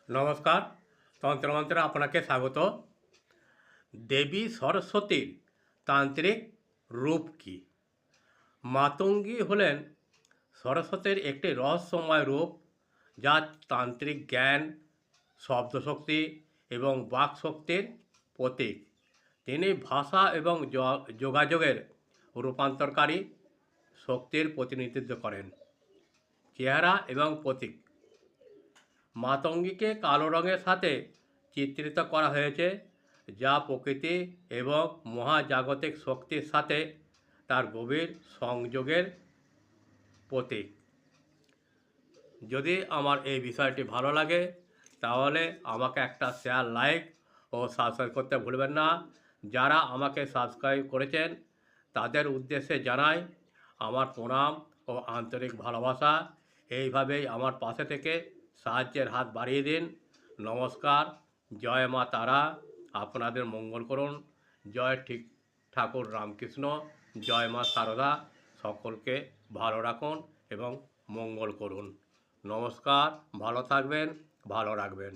নমস্কার। তন্ত্রমন্ত্রে আপনাকে স্বাগত। দেবী সরস্বতীর তান্ত্রিক রূপ কী? মাতঙ্গী হলেন সরস্বতীর একটি রহস্যময় রূপ, যা তান্ত্রিক জ্ঞান, শব্দশক্তি এবং বাকশক্তির প্রতীক। তিনি ভাষা এবং যোগাযোগের রূপান্তরকারী শক্তির প্রতিনিধিত্ব করেন। চেহারা এবং প্রতীক: মাতঙ্গীকে কালো রঙের সাথে চিত্রিত করা হয়েছে, যা প্রকৃতি এবং মহাজাগতিক শক্তির সাথে তার গভীর সংযোগের প্রতীক। যদি আমার এই বিষয়টি ভালো লাগে তাহলে আমাকে একটা শেয়ার, লাইক ও সাবস্ক্রাইব করতে ভুলবেন না। যারা আমাকে সাবস্ক্রাইব করেছেন তাদের উদ্দেশ্যে জানাই আমার প্রণাম ও আন্তরিক ভালোবাসা। এইভাবেই আমার পাশে থেকে সাহায্যের হাত বাড়িয়ে দিন। নমস্কার। জয় মা তারা আপনাদের মঙ্গল করুন। জয় ঠিক ঠাকুর রামকৃষ্ণ। জয় মা সারদা সকলকে ভালো রাখুন এবং মঙ্গল করুন। নমস্কার। ভালো থাকবেন, ভালো রাখবেন।